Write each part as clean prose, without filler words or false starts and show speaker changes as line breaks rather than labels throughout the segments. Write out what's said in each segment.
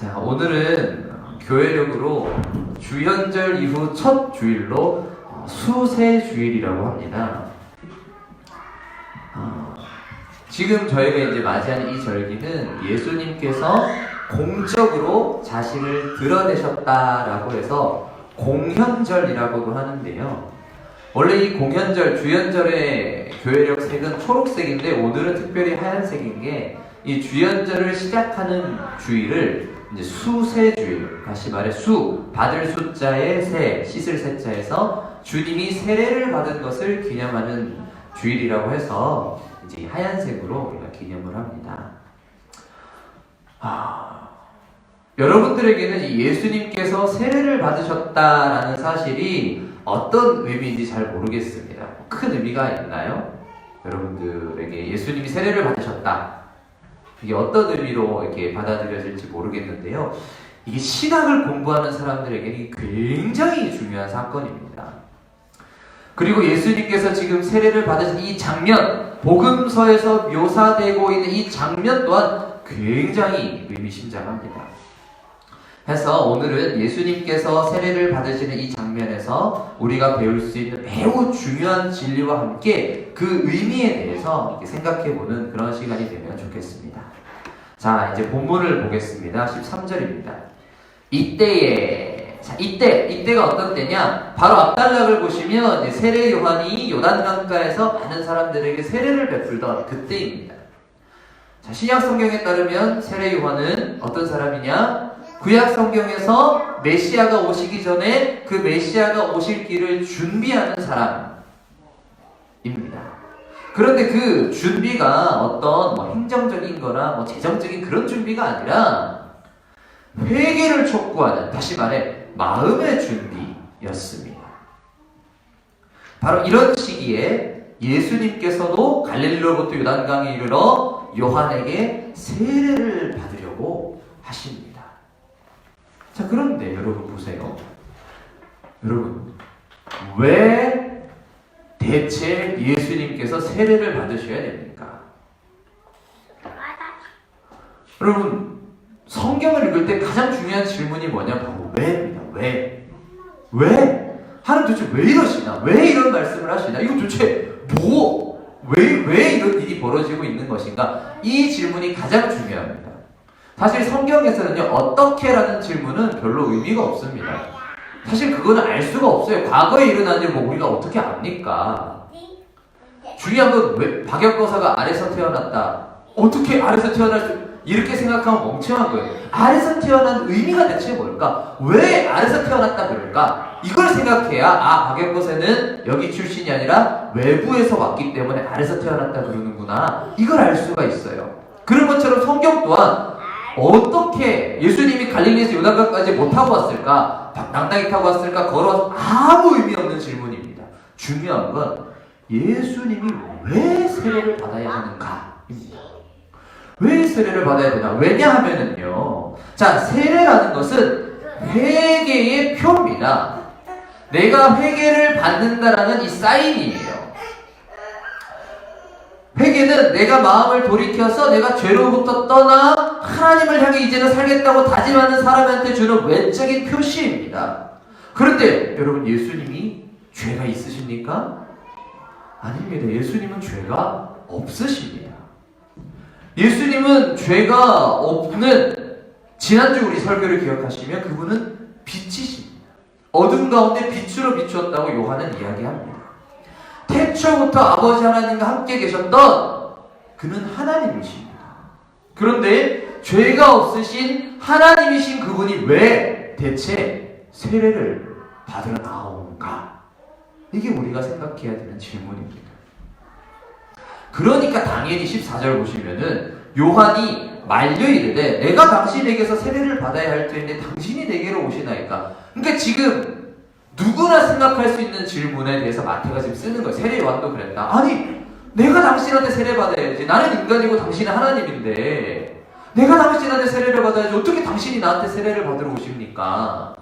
자, 오늘은 교회력으로 주현절 이후 첫 주일로 수세주일이라고 합니다. 지금 저희가 이제 맞이하는 이 절기는 예수님께서 공적으로 자신을 드러내셨다라고 해서 공현절이라고도 하는데요. 원래 이 공현절, 주현절의 교회력 색은 초록색인데 오늘은 특별히 하얀색인 게 이 주현절을 시작하는 주일을 이제 수세주일, 다시 말해 받을 숫자에 세, 씻을 세자에서 주님이 세례를 받은 것을 기념하는 주일이라고 해서 이제 하얀색으로 우리가 기념을 합니다. 여러분들에게는 이 예수님께서 세례를 받으셨다라는 사실이 어떤 의미인지 잘 모르겠습니다. 큰 의미가 있나요? 여러분들에게 예수님이 세례를 받으셨다. 이게 어떤 의미로 이렇게 받아들여질지 모르겠는데요. 이게 신학을 공부하는 사람들에게는 굉장히 중요한 사건입니다. 그리고 예수님께서 지금 세례를 받으신 이 장면, 복음서에서 묘사되고 있는 이 장면 또한 굉장히 의미심장합니다. 그래서 오늘은 예수님께서 세례를 받으시는 이 장면에서 우리가 배울 수 있는 매우 중요한 진리와 함께 그 의미에 대해서 이렇게 생각해보는 그런 시간이 되면 좋겠습니다. 자, 이제 본문을 보겠습니다. 13절입니다. 이때가 어떤 때냐? 바로 앞단락을 보시면 이제 세례 요한이 요단강가에서 많은 사람들에게 세례를 베풀던 그때입니다. 자, 신약 성경에 따르면 세례 요한은 어떤 사람이냐? 구약 성경에서 메시아가 오시기 전에 그 메시아가 오실 길을 준비하는 사람입니다. 그런데 그 준비가 어떤 행정적인 거나 재정적인 그런 준비가 아니라 회개를 촉구하는, 다시 말해 마음의 준비였습니다. 바로 이런 시기에 예수님께서도 갈릴리로부터 요단강에 이르러 요한에게 세례를 받으려고 하십니다. 자, 그런데 여러분 보세요. 여러분, 왜 대체 예수님께서 세례를 받으셔야 됩니까? 여러분, 성경을 읽을 때 가장 중요한 질문이 뭐냐? 바로 왜입니다. 왜? 하나님 도대체 왜 이러시나? 왜 이런 말씀을 하시나? 이거 도대체 왜 이런 일이 벌어지고 있는 것인가? 이 질문이 가장 중요합니다. 사실 성경에서는요, 어떻게라는 질문은 별로 의미가 없습니다. 사실 그거는 알 수가 없어요. 과거에 일어난 일 우리가 어떻게 압니까? 중요한 건 왜 박역거사가 아래서 태어났다. 어떻게 아래서 태어날 수, 이렇게 생각하면 멍청한 거예요. 아래서 태어난 의미가 대체 뭘까? 왜 아래서 태어났다 그럴까? 이걸 생각해야 박역거사는 여기 출신이 아니라 외부에서 왔기 때문에 아래서 태어났다 그러는구나. 이걸 알 수가 있어요. 그런 것처럼 성경 또한 어떻게 예수님이 갈릴리에서 요단강까지 못 타고 왔을까? 낭낭이 타고 왔을까? 걸어와서 아무 의미 없는 질문입니다. 중요한 건 예수님이 왜 세례를 받아야 하는가입니다. 왜 세례를 받아야 되나? 왜냐하면은요. 자, 세례라는 것은 회개의 표입니다. 내가 회개를 받는다라는 이 사인이에요. 회개는 내가 마음을 돌이켜서 내가 죄로부터 떠나 하나님을 향해 이제는 살겠다고 다짐하는 사람한테 주는 외적인 표시입니다. 그런데 여러분, 예수님이 죄가 있으십니까? 아닙니다. 예수님은 죄가 없으십니다. 예수님은 죄가 없는, 지난주 우리 설교를 기억하시면 그분은 빛이십니다. 어둠 가운데 빛으로 비추었다고 요한은 이야기합니다. 태초부터 아버지 하나님과 함께 계셨던 그는 하나님이십니다. 그런데 죄가 없으신 하나님이신 그분이 왜 대체 세례를 받으러 나온가? 이게 우리가 생각해야 되는 질문입니다. 그러니까 당연히 14절 보시면은 요한이 말려 이르되 내가 당신에게서 세례를 받아야 할 터인데 당신이 내게로 오시나이까? 그러니까 지금 누구나 생각할 수 있는 질문에 대해서 마태가 지금 쓰는 거예요. 세례 요한도 그랬다. 아니, 내가 당신한테 세례 받아야지. 나는 인간이고 당신은 하나님인데 내가 당신한테 세례를 받아야지. 어떻게 당신이 나한테 세례를 받으러 오십니까?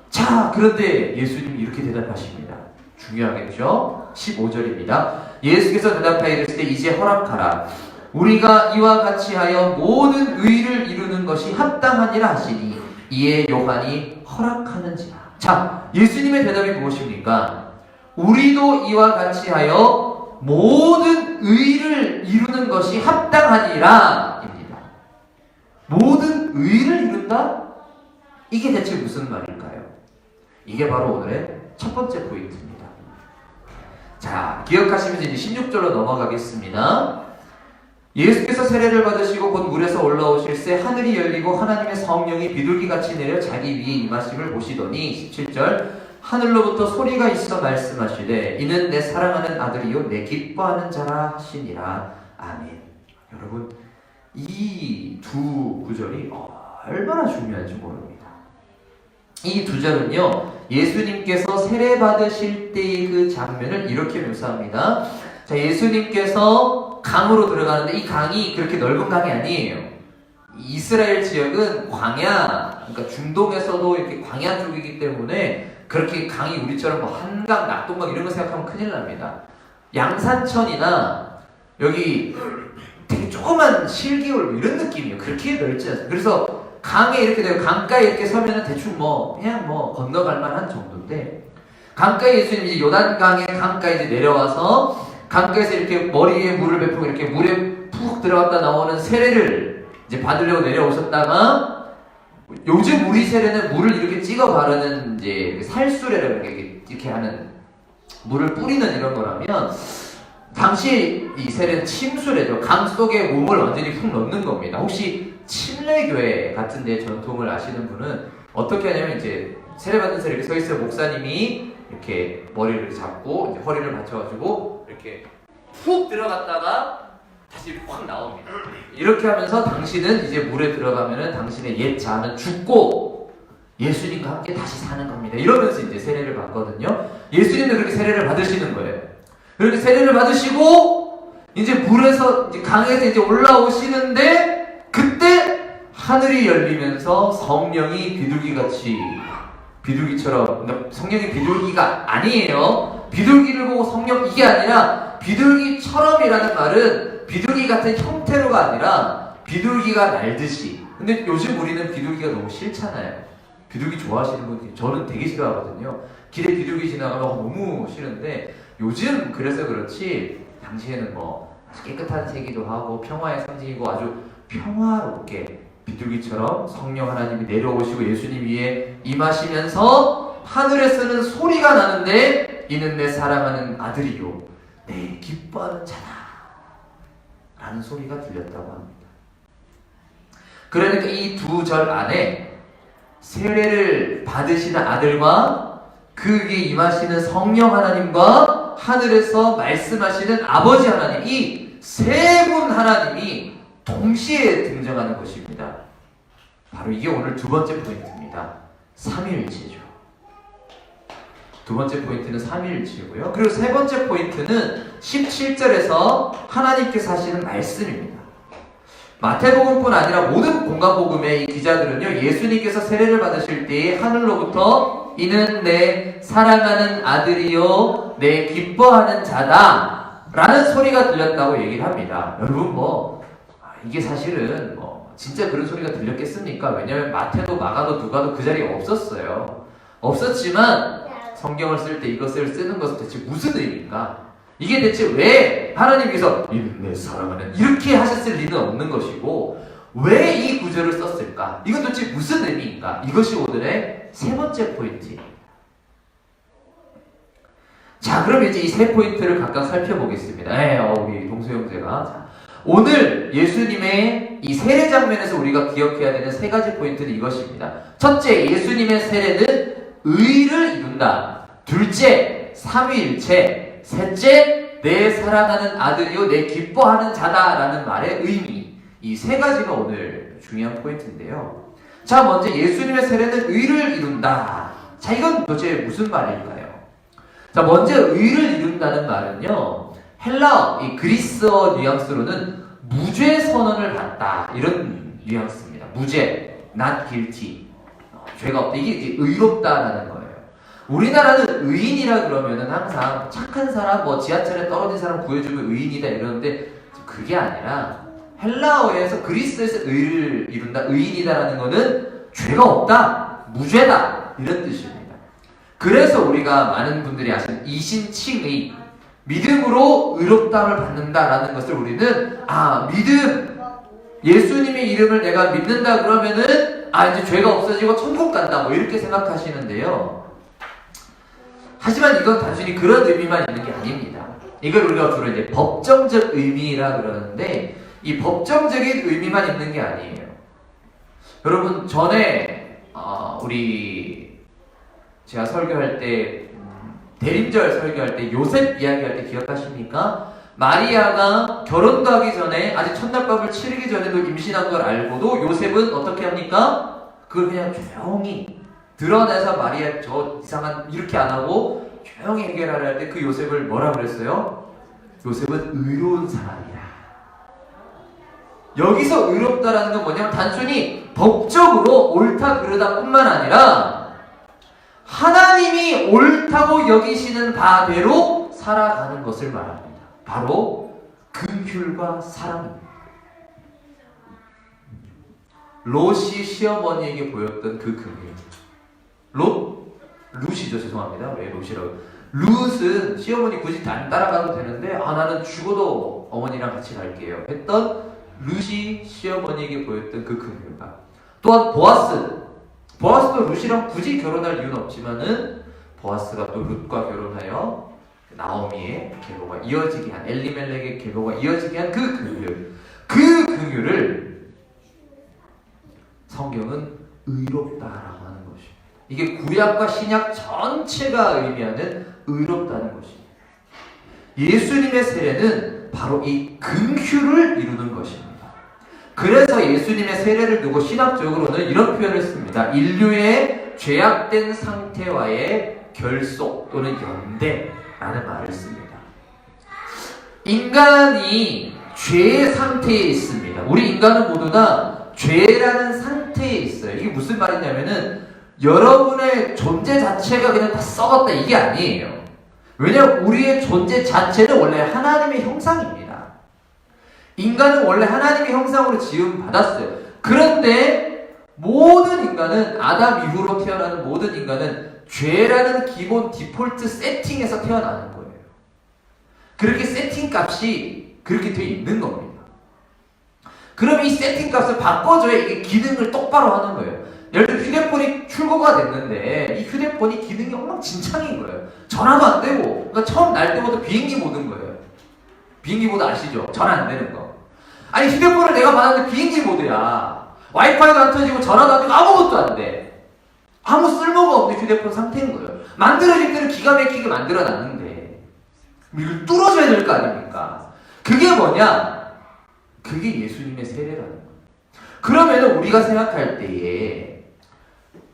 자, 그런데 예수님이 이렇게 대답하십니다. 중요하겠죠? 15절입니다. 예수께서 대답하여 이르시되 이제 허락하라. 우리가 이와 같이 하여 모든 의를 이루는 것이 합당하니라 하시니 이에 요한이 허락하는지라. 자, 예수님의 대답이 무엇입니까? 우리도 이와 같이 하여 모든 의를 이루는 것이 합당하니라 입니다. 모든 의를 이룬다? 이게 대체 무슨 말일까요? 이게 바로 오늘의 첫 번째 포인트입니다. 자, 기억하시면서 이제 16절로 넘어가겠습니다. 예수께서 세례를 받으시고 곧 물에서 올라오실새 하늘이 열리고 하나님의 성령이 비둘기같이 내려 자기 위에 임하심을 보시더니 17절 하늘로부터 소리가 있어 말씀하시되 이는 내 사랑하는 아들이요 내 기뻐하는 자라 하시니라. 아멘. 여러분, 이 두 구절이 얼마나 중요한지 모릅니다. 이 두 절은요, 예수님께서 세례 받으실 때의 그 장면을 이렇게 묘사합니다. 자, 예수님께서 강으로 들어가는데 이 강이 그렇게 넓은 강이 아니에요. 이스라엘 지역은 광야, 그러니까 중동에서도 이렇게 광야 쪽이기 때문에 그렇게 강이 우리처럼 뭐 한강, 낙동강 이런 거 생각하면 큰일 납니다. 양산천이나 여기 되게 조그만 실기울 이런 느낌이에요. 그렇게 넓지 않습니다. 그래서 강에 이렇게 되고 강가에 이렇게 서면은 대충 그냥 건너갈 만한 정도인데, 강가에 예수님 이제 요단강의 강가에 이제 내려와서 강가에서 이렇게 머리에 물을 베푸고 이렇게 물에 푹 들어갔다 나오는 세례를 이제 받으려고 내려오셨다가, 요즘 우리 세례는 물을 이렇게 찍어 바르는 이제 살수레라고 이렇게 하는 물을 뿌리는 이런 거라면, 당시 이 세례는 침수레죠. 강 속에 몸을 완전히 푹 넣는 겁니다. 혹시 침례교회 같은 데 전통을 아시는 분은 어떻게 하냐면 이제 세례받은 사람이 이렇게 서 있어요. 목사님이 이렇게 머리를 잡고 이제 허리를 받쳐가지고 이렇게 푹 들어갔다가 다시 이렇게 확 나옵니다. 이렇게 하면서 당신은 이제 물에 들어가면은 당신의 옛 자아는 죽고 예수님과 함께 다시 사는 겁니다. 이러면서 이제 세례를 받거든요. 예수님도 그렇게 세례를 받으시는 거예요. 그렇게 세례를 받으시고 이제 물에서 이제 강에서 이제 올라오시는데 그때 하늘이 열리면서 성령이 비둘기같이, 비둘기처럼, 성령이 비둘기가 아니에요. 비둘기를 보고 성령, 이게 아니라 비둘기처럼이라는 말은 비둘기 같은 형태로가 아니라 비둘기가 날듯이. 근데 요즘 우리는 비둘기가 너무 싫잖아요. 비둘기 좋아하시는 분들이, 저는 되게 싫어하거든요. 길에 비둘기 지나가면 너무 싫은데, 요즘 그래서 그렇지 당시에는 깨끗한 색이기도 하고 평화의 상징이고 아주 평화롭게 비둘기처럼 성령 하나님이 내려오시고 예수님 위에 임하시면서 하늘에서는 소리가 나는데 이는 내 사랑하는 아들이요 내 기뻐하는 자다 라는 소리가 들렸다고 합니다. 그러니까 이 두 절 안에 세례를 받으시는 아들과 그 위에 임하시는 성령 하나님과 하늘에서 말씀하시는 아버지 하나님, 이 세 분 하나님이 동시에 등장하는 것입니다. 바로 이게 오늘 두 번째 포인트입니다. 삼위일체죠. 두 번째 포인트는 삼위일체고요. 그리고 세 번째 포인트는 17절에서 하나님께서 하시는 말씀입니다. 마태복음뿐 아니라 모든 공간복음의 이 기자들은요, 예수님께서 세례를 받으실 때에 하늘로부터 이는 내 사랑하는 아들이요 내 기뻐하는 자다 라는 소리가 들렸다고 얘기를 합니다. 여러분 이게 사실은 진짜 그런 소리가 들렸겠습니까? 왜냐하면 마태도 마가도 누가도 그 자리에 없었어요. 없었지만 성경을 쓸 때 이것을 쓰는 것은 대체 무슨 의미인가? 이게 대체 왜 하나님께서 이는 내 사랑하는 이렇게 하셨을 리는 없는 것이고, 왜 이 구절을 썼을까? 이건 도대체 무슨 의미인가? 이것이 오늘의 세 번째 포인트입니다. 자, 그럼 이제 이 세 포인트를 각각 살펴보겠습니다. 우리 동수 형제가. 오늘 예수님의 이 세례 장면에서 우리가 기억해야 되는 세 가지 포인트는 이것입니다. 첫째, 예수님의 세례는 의를 이룬다. 둘째, 삼위일체. 셋째, 내 사랑하는 아들이요 내 기뻐하는 자다라는 말의 의미. 이 세 가지가 오늘 중요한 포인트인데요. 자, 먼저 예수님의 세례는 의를 이룬다. 자, 이건 도대체 무슨 말일까요? 자, 먼저 의를 이룬다는 말은요, 헬라어, 이 그리스어 뉘앙스로는 무죄 선언을 받다 이런 뉘앙스입니다. 무죄, not guilty. 죄가 없다. 이게 이제 의롭다라는 거예요. 우리나라는 의인이라 그러면은 항상 착한 사람, 지하철에 떨어진 사람 구해주면 의인이다 이러는데, 그게 아니라 헬라어에서 그리스에서 의를 이룬다, 의인이다라는 것은 죄가 없다, 무죄다 이런 뜻입니다. 그래서 우리가 많은 분들이 아시는 이신칭의, 믿음으로 의롭다함을 받는다라는 것을 우리는 믿음, 예수님의 이름을 내가 믿는다 그러면은 이제 죄가 없어지고 천국 간다 뭐 이렇게 생각하시는데요. 하지만 이건 단순히 그런 의미만 있는 게 아닙니다. 이걸 우리가 주로 이제 법정적 의미라 그러는데 이 법정적인 의미만 있는 게 아니에요. 여러분 전에 우리 제가 설교할 때 대림절 설교할 때 요셉 이야기할 때 기억하십니까? 마리아가 결혼도 하기 전에 아직 첫날밥을 치르기 전에도 임신한 걸 알고도 요셉은 어떻게 합니까? 그걸 그냥 조용히 드러내서 마리아 저 이상한 이렇게 안 하고 조용히 해결하려 할 때 그 요셉을 뭐라 그랬어요? 요셉은 의로운 사람이야. 여기서 의롭다라는 건 뭐냐면 단순히 법적으로 옳다 그르다 뿐만 아니라 하나님이 옳다고 여기시는 바대로 살아가는 것을 말합니다. 바로 긍휼과 사랑입니다. 롯이 시어머니에게 보였던 그 긍휼. 룻이죠. 죄송합니다. 왜 롯이라고. 룻은 시어머니 굳이 안 따라가도 되는데 나는 죽어도 어머니랑 같이 갈게요 했던 룻이 시어머니에게 보였던 그 긍휼과, 또한 보아스도 룻이랑 굳이 결혼할 이유는 없지만은 보아스가 또 룻과 결혼하여 나오미의 계보가 이어지게 한, 엘리멜렉의 계보가 이어지게 한 그 긍휼을 성경은 의롭다라고 하는 것입니다. 이게 구약과 신약 전체가 의미하는 의롭다는 것입니다. 예수님의 세례는 바로 이 긍휼을 이루는 것입니다. 그래서 예수님의 세례를 두고 신학적으로는 이런 표현을 씁니다. 인류의 죄악된 상태와의 결속 또는 연대라는 말을 씁니다. 인간이 죄의 상태에 있습니다. 우리 인간은 모두 다 죄라는 상태에 있어요. 이게 무슨 말이냐면은 여러분의 존재 자체가 그냥 다 썩었다 이게 아니에요. 왜냐하면 우리의 존재 자체는 원래 하나님의 형상입니다. 인간은 원래 하나님의 형상으로 지음 받았어요. 그런데 모든 인간은, 아담 이후로 태어나는 모든 인간은 죄라는 기본 디폴트 세팅에서 태어나는 거예요. 그렇게 세팅 값이 그렇게 되어 있는 겁니다. 그럼 이 세팅 값을 바꿔줘야 이게 기능을 똑바로 하는 거예요. 예를 들어 휴대폰이 출고가 됐는데 이 휴대폰이 기능이 엉망진창인 거예요. 전화도 안 되고, 그러니까 처음 날 때부터 비행기 모드인 거예요. 비행기 모드 아시죠? 전화 안 되는 거. 아니 휴대폰을 내가 받았는데 비행기 모드야. 와이파이도 안 터지고 전화도 안 되고 아무것도 안 돼. 아무 쓸모가 없는 휴대폰 상태인 거예요. 만들어질 때는 기가 막히게 만들어놨는데 이걸 뚫어줘야 될 거 아닙니까? 그게 뭐냐? 그게 예수님의 세례라는 거예요. 그러면 우리가 생각할 때에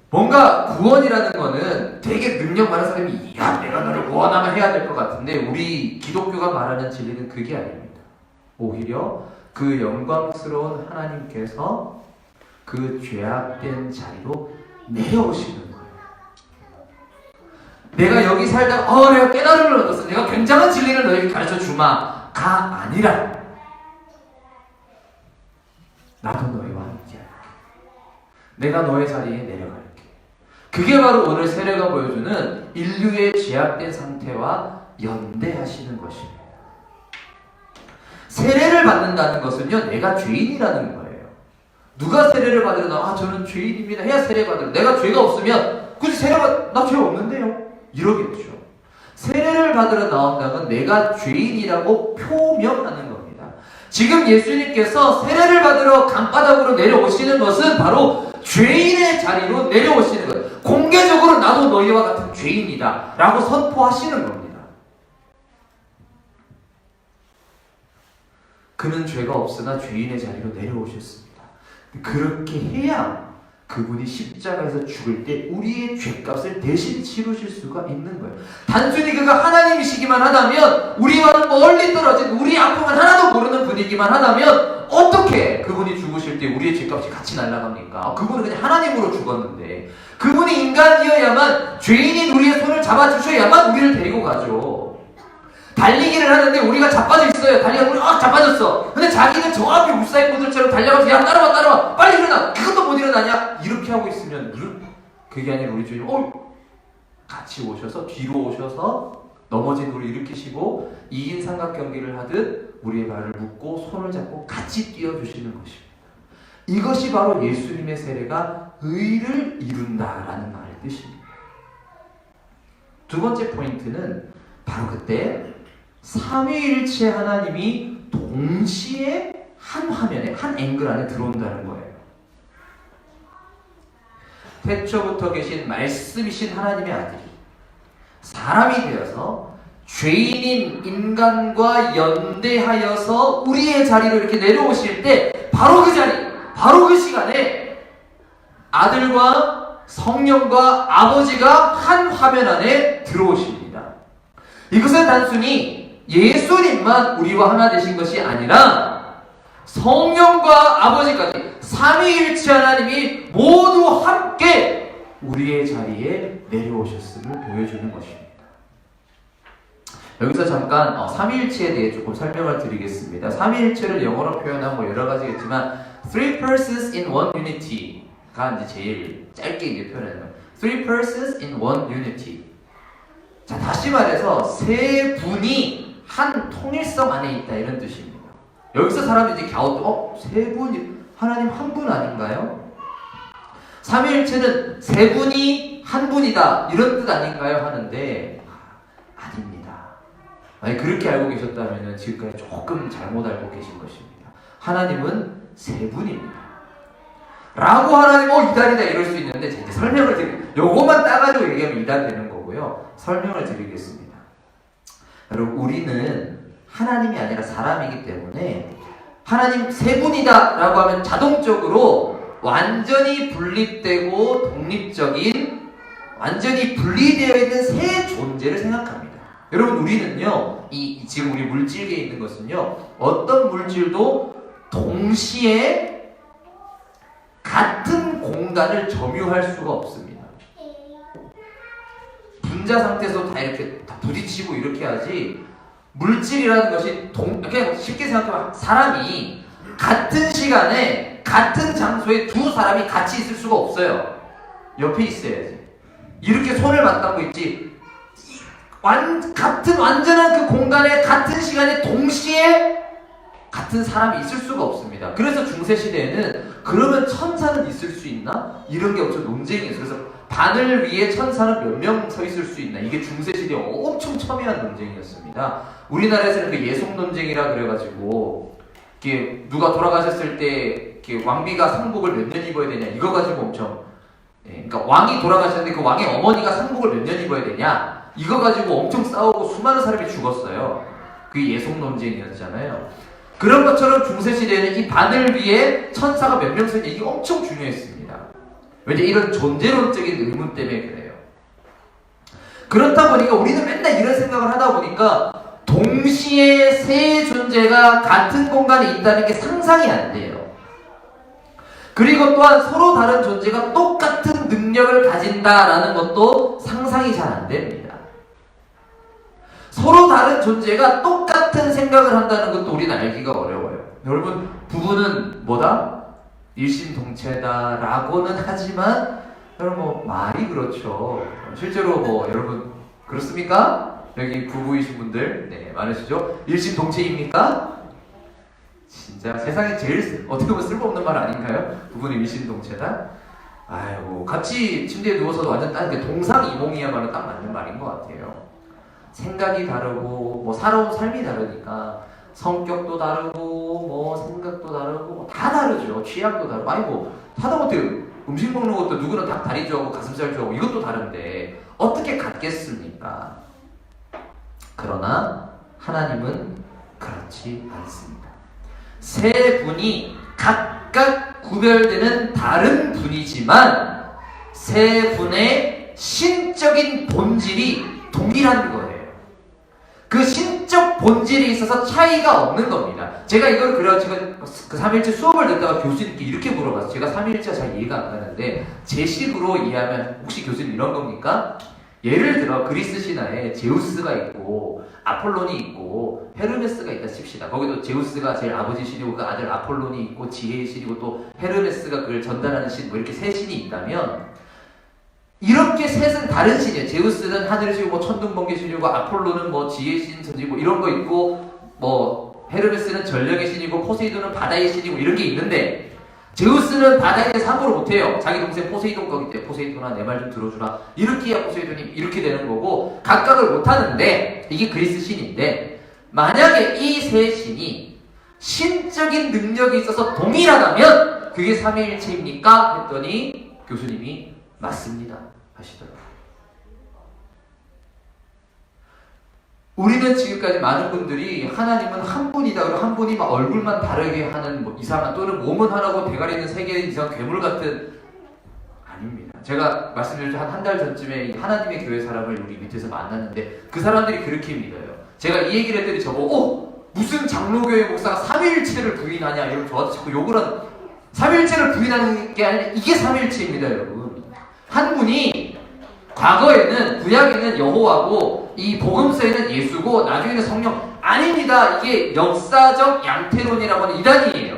뭔가 구원이라는 거는 되게 능력 많은 사람이 내가 너를 구원하면 해야 될 것 같은데 우리 기독교가 말하는 진리는 그게 아닙니다. 오히려 그 영광스러운 하나님께서 그 죄악된 자리로 내려오시는 거예요. 내가 여기 살다가 내가 깨달음을 얻었어. 내가 굉장한 진리를 너에게 가르쳐 주마가 아니라 나도 너희와 함께 할게. 내가 너의 자리에 내려갈게. 그게 바로 오늘 세례가 보여주는 인류의 죄악된 상태와 연대하시는 것입니다. 세례를 받는다는 것은요, 내가 죄인이라는 거예요. 누가 세례를 받으려 저는 죄인입니다 해야 세례 받으려. 내가 죄가 없으면 굳이 나 죄 없는데요 이러겠죠. 세례를 받으러 나온다면 내가 죄인이라고 표명하는 겁니다. 지금 예수님께서 세례를 받으러 강바닥으로 내려오시는 것은 바로 죄인의 자리로 내려오시는 거예요. 공개적으로 나도 너희와 같은 죄인이다 라고 선포하시는 겁니다. 그는 죄가 없으나 죄인의 자리로 내려오셨습니다. 그렇게 해야 그분이 십자가에서 죽을 때 우리의 죄값을 대신 치르실 수가 있는 거예요. 단순히 그가 하나님이시기만 하다면, 우리와는 멀리 떨어진 우리 아픔은 하나도 모르는 분이기만 하다면 어떻게 그분이 죽으실 때 우리의 죄값이 같이 날아갑니까? 그분은 그냥 하나님으로 죽었는데, 그분이 인간이어야만, 죄인인 우리의 손을 잡아주셔야만 우리를 데리고 가죠. 달리기를 하는데 우리가 자빠져 있어요. 달리기가 우리 자빠졌어. 근데 자기는 정확히 우사인 분들처럼 달려가서 야 따라와 빨리 일어나. 그것도 못 일어나냐? 이렇게 하고 있으면 그게 아니라 우리 주님 같이 오셔서 뒤로 오셔서 넘어진 우리 일으키시고 이긴 삼각 경기를 하듯 우리의 발을 묶고 손을 잡고 같이 뛰어주시는 것입니다. 이것이 바로 예수님의 세례가 의를 이룬다라는 말의 뜻입니다. 두 번째 포인트는 바로 그때 삼위일체 하나님이 동시에 한 화면에 한 앵글 안에 들어온다는 거예요. 태초부터 계신 말씀이신 하나님의 아들이 사람이 되어서 죄인인 인간과 연대하여서 우리의 자리로 이렇게 내려오실 때 바로 그 자리, 바로 그 시간에 아들과 성령과 아버지가 한 화면 안에 들어오십니다. 이것은 단순히 예수님만 우리와 하나 되신 것이 아니라 성령과 아버지까지 삼위일체 하나님이 모두 함께 우리의 자리에 내려오셨음을 보여주는 것입니다. 여기서 잠깐 삼위일체에 대해 조금 설명을 드리겠습니다. 삼위일체를 영어로 표현하면 여러 가지겠지만 Three persons in one unity가 이제 제일 짧게 이제 표현해요. Three persons in one unity. 자, 다시 말해서 세 분이 한 통일성 안에 있다 이런 뜻입니다. 여기서 사람이 이제 갸우뚱 세 분이 하나님 한 분 아닌가요? 삼위일체는 세 분이 한 분이다 이런 뜻 아닌가요? 하는데 아닙니다. 만약 그렇게 알고 계셨다면 지금까지 조금 잘못 알고 계신 것입니다. 하나님은 세 분입니다. 라고 하나님 이단이다 이럴 수 있는데 이제 설명을 요것만 따가지고 얘기하면 이단 되는 거고요. 설명을 드리겠습니다. 여러분 우리는 하나님이 아니라 사람이기 때문에 하나님 세 분이다 라고 하면 자동적으로 완전히 분립되고 독립적인 완전히 분리되어 있는 세 존재를 생각합니다. 여러분 우리는요 지금 우리 물질계에 있는 것은요 어떤 물질도 동시에 같은 공간을 점유할 수가 없습니다. 분자 상태에서 다 이렇게 다 부딪히고 이렇게 하지 물질이라는 것이 그냥 쉽게 생각하면 사람이 같은 시간에 같은 장소에 두 사람이 같이 있을 수가 없어요. 옆에 있어야지. 이렇게 손을 맞잡고 있지 완전한 그 공간에 같은 시간에 동시에 같은 사람이 있을 수가 없습니다. 그래서 중세시대에는 그러면 천사는 있을 수 있나? 이런 게 엄청 논쟁이 있어요. 그래서 바늘 위에 천사는 몇 명 서 있을 수 있나? 이게 중세시대에 엄청 첨예한 논쟁이었습니다. 우리나라에서는 그 예속 논쟁이라 그래가지고 이게 누가 돌아가셨을 때 왕비가 상복을 몇 년 입어야 되냐 이거 가지고 엄청 그러니까 왕이 돌아가셨는데 그 왕의 어머니가 상복을 몇 년 입어야 되냐 이거 가지고 엄청 싸우고 수많은 사람이 죽었어요. 그게 예속 논쟁이었잖아요. 그런 것처럼 중세시대에는 이 바늘 위에 천사가 몇 명 서 있냐 이게 엄청 중요했습니다. 왜냐 이런 존재론적인 의문 때문에 그래요. 그렇다 보니까 우리는 맨날 이런 생각을 하다 보니까 동시에 세 존재가 같은 공간에 있다는 게 상상이 안 돼요. 그리고 또한 서로 다른 존재가 똑같은 능력을 가진다라는 것도 상상이 잘 안 됩니다. 서로 다른 존재가 똑같은 생각을 한다는 것도 우리는 알기가 어려워요. 여러분 부부는 뭐다? 일심동체다라고는 하지만 여러분 말이 그렇죠. 실제로 여러분 그렇습니까? 여기 부부이신 분들 많으시죠? 일심동체입니까? 진짜 세상에 제일 어떻게 보면 쓸모없는 말 아닌가요? 부부는 일심동체다? 아이고 같이 침대에 누워서 완전 딱 동상이몽이야말로 딱 맞는 말인 것 같아요. 생각이 다르고 살아온 삶이 다르니까 성격도 다르고 생각도 다르고 다 다르죠. 취향도 다르고 하다못해 음식 먹는 것도 누구는 닭다리 좋아하고 가슴살 좋아하고 이것도 다른데 어떻게 같겠습니까? 그러나 하나님은 그렇지 않습니다. 세 분이 각각 구별되는 다른 분이지만 세 분의 신적인 본질이 동일한 거예요. 그 신적 본질에 있어서 차이가 없는 겁니다. 제가 이걸 그래가지고 그 삼위일체 수업을 듣다가 교수님께 이렇게 물어봤어요. 제가 삼위일체가 잘 이해가 안 가는데 제 식으로 이해하면 혹시 교수님 이런 겁니까? 예를 들어 그리스 신화에 제우스가 있고 아폴론이 있고 헤르메스가 있다 칩시다. 거기도 제우스가 제일 아버지 신이고 그 아들 아폴론이 있고 지혜의 신이고 또 헤르메스가 그걸 전달하는 신, 뭐 이렇게 세 신이 있다면 이렇게 셋은 다른 신이에요. 제우스는 하늘의 신이고 뭐 천둥번개 신이고 아폴론은 뭐 지혜의 신, 선지 뭐 이런 거 있고 뭐 헤르메스는 전력의 신이고 포세이돈은 바다의 신이고 이런 게 있는데 제우스는 바다에 대해서 함부로 못해요. 자기 동생 포세이돈 거기 때문에 포세이돈아 내 말 좀 들어주라. 이렇게 해야 포세이돈이 이렇게 되는 거고 각각을 못하는데 이게 그리스 신인데 만약에 이 세 신이 신적인 능력이 있어서 동일하다면 그게 삼위일체입니까? 했더니 교수님이 맞습니다 하시더라고요. 우리는 지금까지 많은 분들이 하나님은 한 분이다 그리고 한 분이 막 얼굴만 다르게 하는 뭐 이상한 또는 몸은 하나고 대가리는 세 개인 이상 괴물 같은 아닙니다. 제가 말씀드렸죠. 한 달 전쯤에 하나님의 교회 사람을 우리 밑에서 만났는데 그 사람들이 그렇게 믿어요. 제가 이 얘기를 했더니 저보고 무슨 장로교회 목사가 삼위일체를 부인하냐 이러면 저한테 자꾸 욕을 하는 삼위일체를 부인하는 게 아니라 이게 삼위일체입니다 여러분. 한 분이 과거에는 구약에는 여호와고 이 복음서에는 예수고 나중에는 성령 아닙니다. 이게 역사적 양태론이라고 하는 이단이에요.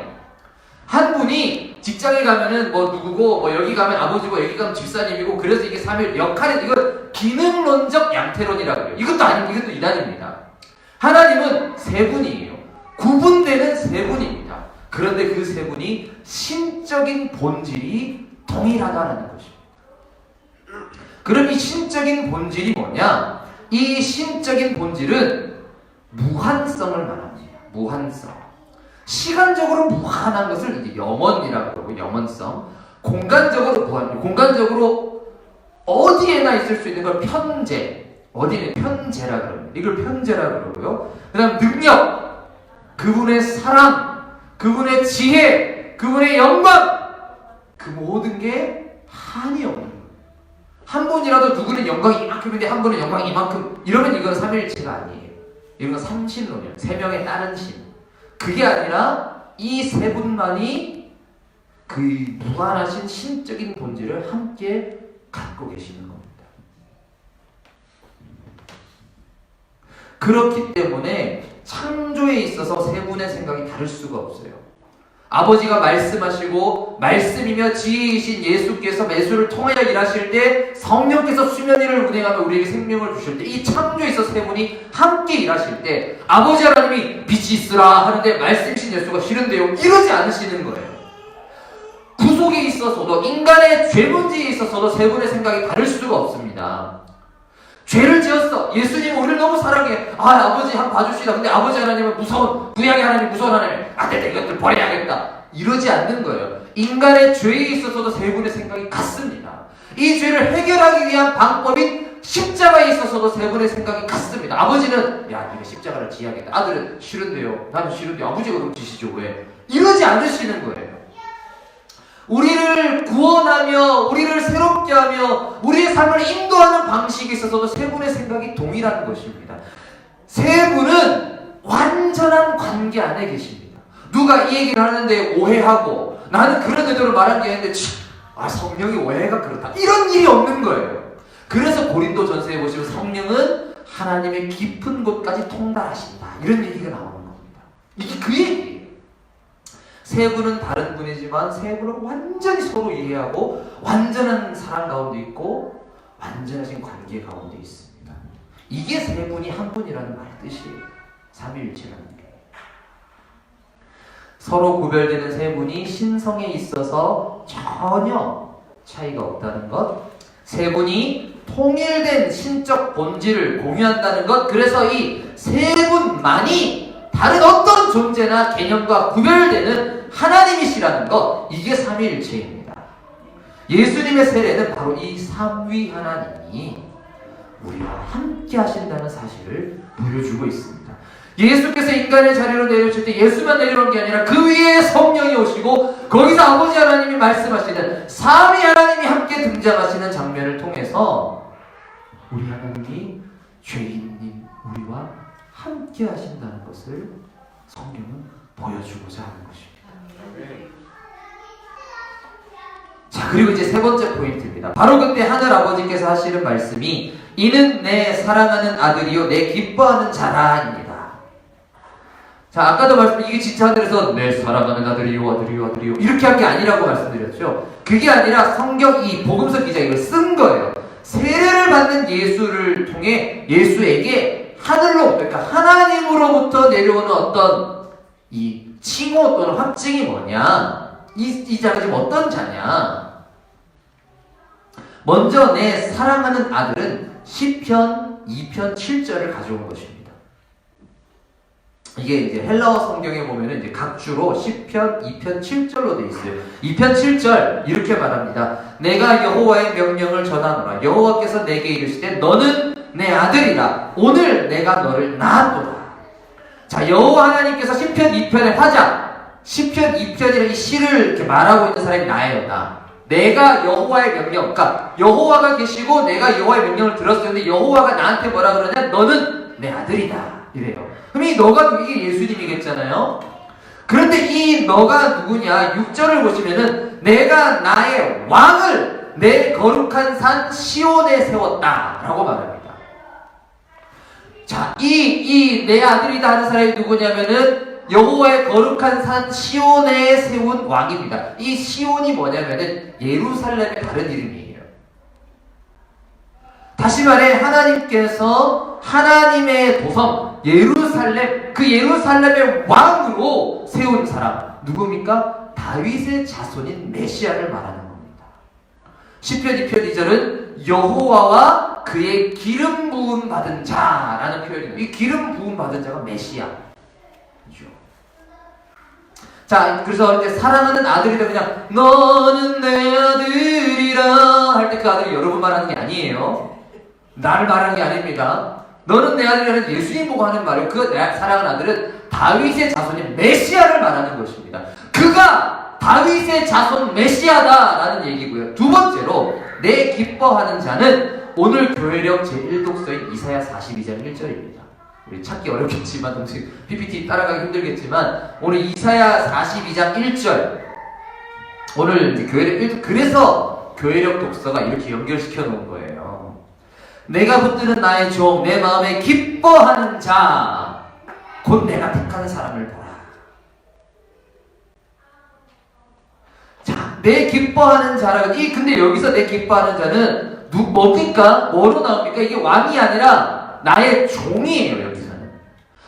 한 분이 직장에 가면은 뭐 누구고 뭐 여기 가면 아버지고 여기 가면 집사님이고 그래서 이게 삼일 역할이 이건 기능론적 양태론이라고 해요. 이것도 아니고 이것도 이단입니다. 하나님은 세 분이에요. 구분되는 세 분입니다. 그런데 그 세 분이 신적인 본질이 동일하다는 것입니다. 그럼 이 신적인 본질이 뭐냐? 이 신적인 본질은 무한성을 말합니다. 무한성. 시간적으로 무한한 것을 이제 영원이라고 그러고 영원성. 공간적으로 무한. 공간적으로 어디에나 있을 수 있는 걸 편재. 어디에 편재라 그럽니다. 이걸 편재라 그러고요. 그다음 능력, 그분의 사랑, 그분의 지혜, 그분의 영광. 그 모든 게 한이 없는 거예요. 한 분이라도 누구는 영광이 이만큼인데 한 분은 영광이 이만큼 이러면 이건 삼위일체가 아니에요. 이건 삼신론이에요. 세 명의 다른 신. 그게 아니라 이 세 분만이 그 무한하신 신적인 본질을 함께 갖고 계시는 겁니다. 그렇기 때문에 창조에 있어서 세 분의 생각이 다를 수가 없어요. 아버지가 말씀하시고 말씀이며 지혜이신 예수께서 매수를 통하여 일하실 때 성령께서 수면 위를 운행하며 우리에게 생명을 주실 때 이 창조에 있어서 세 분이 함께 일하실 때 아버지 하나님이 빛이 있으라 하는데 말씀이신 예수가 싫은데요 이러지 않으시는 거예요. 구속에 있어서도 인간의 죄 문제에 있어서도 세 분의 생각이 다를 수가 없습니다. 죄를 지었어. 예수님은 우리를 너무 사랑해. 아버지 한 번 봐주시다. 근데 아버지 하나님은 무서운 구약의 하나님 무서운 하나님. 안돼 이것들 버려야겠다. 이러지 않는 거예요. 인간의 죄에 있어서도 세 분의 생각이 같습니다. 이 죄를 해결하기 위한 방법인 십자가에 있어서도 세 분의 생각이 같습니다. 아버지는 야 네가 십자가를 지어야겠다. 아들은 싫은데요. 나는 싫은데 아버지가 그럼 지시죠 왜? 이러지 않으시는 거예요. 우리를 구원하며 우리를 새롭게 하며 우리의 삶을 인도하는 방식에 있어서도 세 분의 생각이 동일한 것입니다. 세 분은 완전한 관계 안에 계십니다. 누가 이 얘기를 하는데 오해하고 나는 그런 의도로 말한 게 아닌데 성령이 오해가 그렇다 이런 일이 없는 거예요. 그래서 고린도전서에 보시면 성령은 하나님의 깊은 곳까지 통달하신다 이런 얘기가 나오는 겁니다. 이게 그 얘기예요. 세 분은 다른 분이지만 세 분은 완전히 서로 이해하고 완전한 사랑 가운데 있고 완전하신 관계 가운데 있습니다. 이게 세 분이 한 분이라는 말의 뜻이에요. 삼위일체라는 게. 서로 구별되는 세 분이 신성에 있어서 전혀 차이가 없다는 것. 세 분이 통일된 신적 본질을 공유한다는 것. 그래서 이 세 분만이 다른 어떤 존재나 개념과 구별되는 하나님이시라는 것, 이게 삼위일체입니다. 예수님의 세례는 바로 이 삼위 하나님이 우리와 함께 하신다는 사실을 보여주고 있습니다. 예수께서 인간의 자리로 내려오실 때 예수만 내려온 게 아니라 그 위에 성령이 오시고 거기서 아버지 하나님이 말씀하시는 삼위 하나님이 함께 등장하시는 장면을 통해서 우리 하나님이 죄인인 우리와 함께 하신다는 것을 성경은 보여주고자 하는 것입니다. 자, 그리고 이제 세 번째 포인트입니다. 바로 그때 하늘 아버지께서 하시는 말씀이 이는 내 사랑하는 아들이요 내 기뻐하는 자라입니다. 자, 아까도 이게 진짜 하늘에서 내 사랑하는 아들이요 아들이요 아들이요 이렇게 한 게 아니라고 말씀드렸죠. 그게 아니라 성경 이 복음서 기자가 이걸 쓴 거예요. 세례를 받는 예수를 통해 예수에게 하늘로, 그러니까 하나님으로부터 내려오는 어떤 이 칭호 또는 확증이 뭐냐, 이 자가 지금 어떤 자냐. 먼저 내 사랑하는 아들은 시편 2편 7절을 가져온 것입니다. 이게 이제 헬라어 성경에 보면은 이제 각주로 시편 2편 7절로 되어 있어요. 2편 7절 이렇게 말합니다. 내가 여호와의 명령을 전하노라. 여호와께서 내게 이르시되 너는 내 아들이라. 오늘 내가 너를 낳았도다. 자, 여호와 하나님께서 시편 2편의 화장, 시편 2편이라는 이 시를 이렇게 말하고 있는 사람이 나예요. 내가 여호와의 명령, 그러니까 여호와가 계시고 내가 여호와의 명령을 들었었는데 여호와가 나한테 뭐라 그러냐? 너는 내 아들이다. 이래요. 그럼 이 너가 이게 예수님이겠잖아요. 그런데 이 너가 누구냐? 6절을 보시면은 내가 나의 왕을 내 거룩한 산 시온에 세웠다 라고 말합니다. 자, 이 내 아들이다 하는 사람이 누구냐면은 여호와의 거룩한 산 시온에 세운 왕입니다. 이 시온이 뭐냐면은 예루살렘의 다른 이름이에요. 다시 말해 하나님께서 하나님의 도성 예루살렘, 그 예루살렘의 왕으로 세운 사람 누굽니까? 다윗의 자손인 메시아를 말하는 겁니다. 시편 2편 2절은 여호와와 그의 기름 부음 받은 자라는 표현입니다. 이 기름 부음 받은 자가 메시아죠. 자, 그래서 이제 사랑하는 아들이다 그냥 너는 내 아들이라 할 때 그 아들이 여러분 말하는 게 아니에요. 나를 말하는 게 아닙니다. 너는 내 아들이라는 예수님 보고 하는 말이에요. 그 사랑하는 아들은 다윗의 자손인 메시아를 말하는 것입니다. 그가 다윗의 자손 메시아다라는 얘기고요. 두 번째로 내 기뻐하는 자는 오늘 교회력 제1독서인 이사야 42장 1절입니다. 우리 찾기 어렵겠지만 동시에 PPT 따라가기 힘들겠지만 오늘 이사야 42장 1절 오늘 이제 교회력 그래서 교회력 독서가 이렇게 연결시켜 놓은 거예요. 내가 붙드는 나의 종, 내 마음에 기뻐하는 자, 곧 내가 택하는 사람을 보라. 자, 내 기뻐하는 자라. 근데 여기서 내 기뻐하는 자는 뭡니까? 뭐로 나옵니까? 이게 왕이 아니라 나의 종이에요. 여기서는.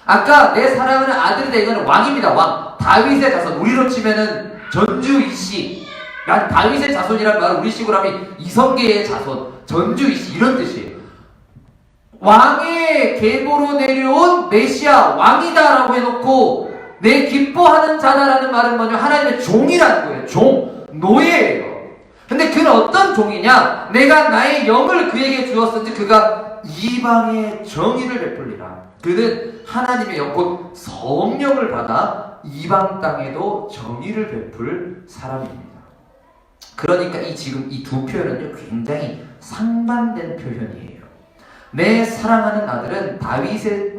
아까 내 사랑하는 아들이다 이거는 왕입니다. 왕. 다윗의 자손. 우리로 치면은 전주 이씨. 다윗의 자손이란 말은 우리 식으로 하면 이성계의 자손, 전주 이씨 이런 뜻이에요. 왕의 계보로 내려온 메시아 왕이다라고 해놓고 내 기뻐하는 자다라는 말은 뭐냐? 하나님의 종이라는 거예요. 종, 노예예요. 근데 그는 어떤 종이냐? 내가 나의 영을 그에게 주었은지 그가 이방의 정의를 베풀리라. 그는 하나님의 영, 곧 성령을 받아 이방 땅에도 정의를 베풀 사람입니다. 그러니까 지금 이 두 표현은요 굉장히 상반된 표현이에요. 내 사랑하는 아들은 다윗의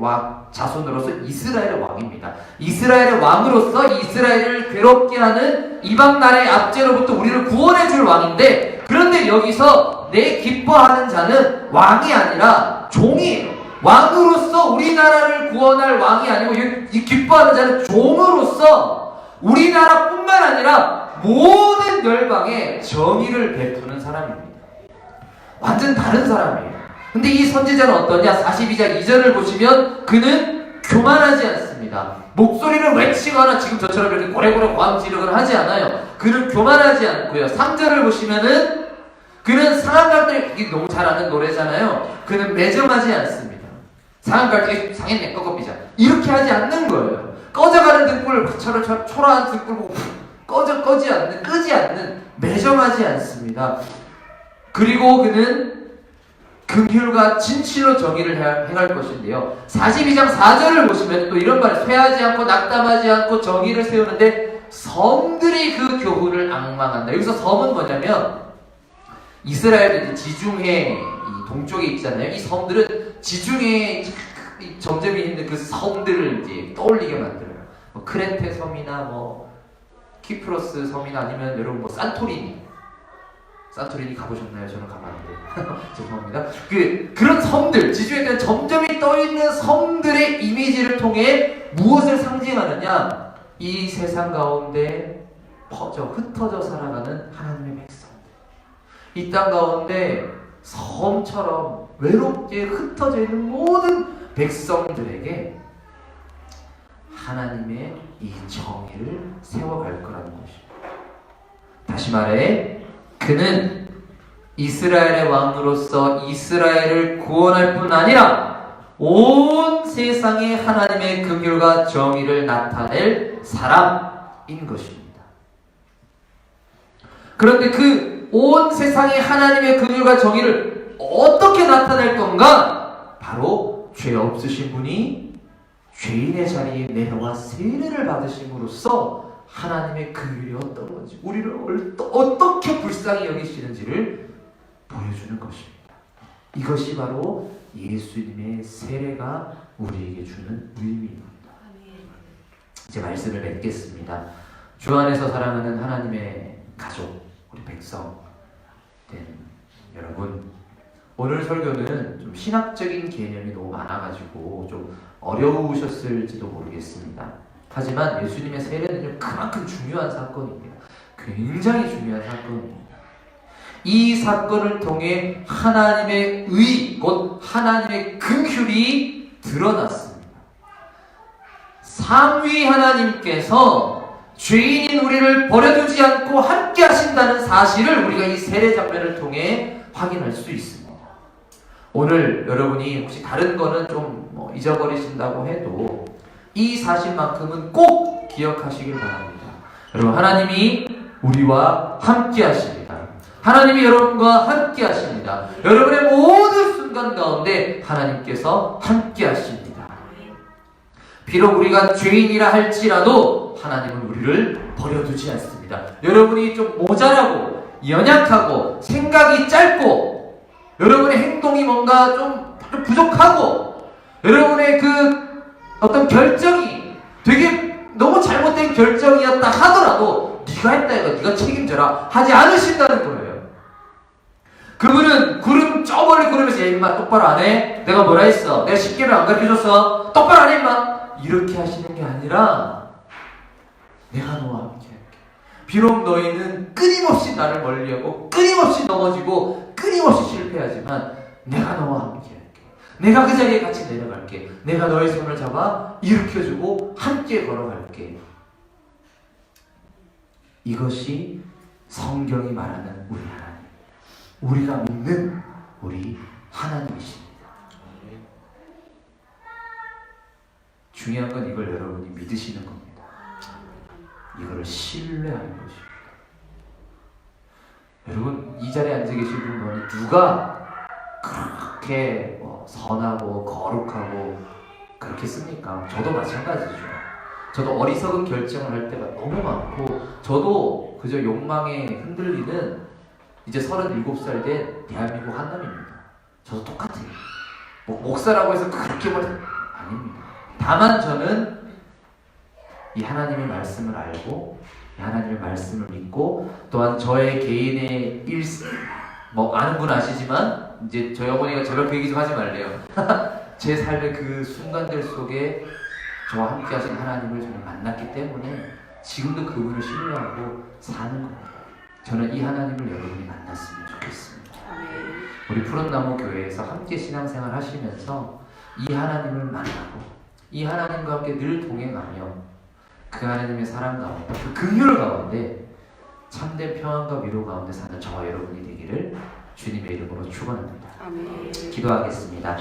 자손으로서 이스라엘의 왕입니다. 이스라엘의 왕으로서 이스라엘을 괴롭게 하는 이방 나라의 압제로부터 우리를 구원해 줄 왕인데, 그런데 여기서 내 기뻐하는 자는 왕이 아니라 종이에요. 왕으로서 우리나라를 구원할 왕이 아니고 이 기뻐하는 자는 종으로서 우리나라뿐만 아니라 모든 열방에 정의를 베푸는 사람입니다. 완전 다른 사람이에요. 근데 이 선지자는 어떠냐? 42장 2절을 보시면 그는 교만하지 않습니다. 목소리를 외치거나 지금 저처럼 이렇게 고래고래 고함지르거나 하지 않아요. 그는 교만하지 않고요. 3절을 보시면은 그는 상한 갈 때, 이게 너무 잘 아는 노래잖아요. 그는 매정하지 않습니다. 상한 갈 때 상했네 꺾어비자 이렇게 하지 않는 거예요. 꺼져가는 등불을 초라한 등불 보고 끄지 않는 매정하지 않습니다. 그리고 그는 긍휼과 진실로 정의를 행할 것인데요. 42장 4절을 보시면 또 이런 말, 쇠하지 않고 낙담하지 않고 정의를 세우는데 섬들이 그 교훈을 앙망한다. 여기서 섬은 뭐냐면 이스라엘의 지중해 이 동쪽에 있잖아요. 이 섬들은 지중해 점점이 있는 그 섬들을 이제 떠올리게 만들어요. 뭐 크레테 섬이나 뭐 키프로스 섬이나 아니면 여러분 뭐 산토리니 산토리니 가보셨나요? 저는 가봤는데 죄송합니다. 그런 섬들, 지중해에 대한 점점이 떠있는 섬들의 이미지를 통해 무엇을 상징하느냐? 이 세상 가운데 흩어져 살아가는 하나님의 백성들, 이 땅 가운데 섬처럼 외롭게 흩어져 있는 모든 백성들에게 하나님의 이 정의를 세워갈 거라는 것입니다. 다시 말해, 그는 이스라엘의 왕으로서 이스라엘을 구원할 뿐 아니라 온 세상에 하나님의 긍휼과 정의를 나타낼 사람인 것입니다. 그런데 그 온 세상에 하나님의 긍휼과 정의를 어떻게 나타낼 건가? 바로 죄 없으신 분이 죄인의 자리에 내려와 세례를 받으심으로써 하나님의 긍휼이 어떤 건지, 우리를 어떻게 불쌍히 여기시는지를 보여주는 것입니다. 이것이 바로 예수님의 세례가 우리에게 주는 의미입니다. 이제 말씀을 맺겠습니다. 주 안에서 사랑하는 하나님의 가족, 우리 백성 된 여러분, 오늘 설교는 좀 신학적인 개념이 너무 많아가지고 좀 어려우셨을지도 모르겠습니다. 하지만 예수님의 세례는요, 그만큼 중요한 사건입니다. 굉장히 중요한 사건입니다. 이 사건을 통해 하나님의 의, 곧 하나님의 긍휼이 드러났습니다. 삼위 하나님께서 죄인인 우리를 버려두지 않고 함께 하신다는 사실을 우리가 이 세례 장면을 통해 확인할 수 있습니다. 오늘 여러분이 혹시 다른 거는 좀 잊어버리신다고 해도 이 사실만큼은 꼭 기억하시길 바랍니다. 여러분, 하나님이 우리와 함께 하십니다. 하나님이 여러분과 함께 하십니다. 여러분의 모든 순간 가운데 하나님께서 함께 하십니다. 비록 우리가 죄인이라 할지라도 하나님은 우리를 버려두지 않습니다. 여러분이 좀 모자라고 연약하고 생각이 짧고 여러분의 행동이 뭔가 좀 부족하고 여러분의 그 어떤 결정이 되게 너무 잘못된 결정이었다 하더라도 네가 했다 이거 네가 책임져라 하지 않으신다는 거예요. 그분은 구름 저 멀리 구름에서 야 임마 똑바로 안 해? 내가 뭐라 했어? 내가 10개를 안 가르쳐줬어? 똑바로 안 해 임마? 이렇게 하시는 게 아니라 내가 너와 함께 할게. 비록 너희는 끊임없이 나를 멀리하고 끊임없이 넘어지고 끊임없이 실패하지만 내가 너와 함께 할게. 내가 그 자리에 같이 내려갈게. 내가 너의 손을 잡아 일으켜주고 함께 걸어갈게. 이것이 성경이 말하는 우리 하나님, 우리가 믿는 우리 하나님이십니다. 중요한 건 이걸 여러분이 믿으시는 겁니다. 이거를 신뢰하는 것입니다. 여러분, 이 자리에 앉아 계신 분은 누가 그렇게 선하고 거룩하고 그렇겠습니까? 저도 마찬가지죠. 저도 어리석은 결정을 할 때가 너무 많고 저도 그저 욕망에 흔들리는 이제 37살 된 대한민국 한남입니다. 저도 똑같아요. 목사라고 해서 그렇게 아닙니다. 다만 저는 이 하나님의 말씀을 알고 이 하나님의 말씀을 믿고 또한 저의 개인의 아는 분 아시지만 이제 저희 어머니가 제발 그 얘기 좀 하지 말래요. 제 삶의 그 순간들 속에 저와 함께 하신 하나님을 저는 만났기 때문에 지금도 그분을 신뢰하고 사는 거예요. 저는 이 하나님을 여러분이 만났으면 좋겠습니다. 우리 푸른나무 교회에서 함께 신앙생활 하시면서 이 하나님을 만나고 이 하나님과 함께 늘 동행하며 그 하나님의 사랑 가운데 그 긍휼 가운데 참된 평안과 위로 가운데 사는 저와 여러분이 되기를 주님의 이름으로 축원합니다. 기도하겠습니다.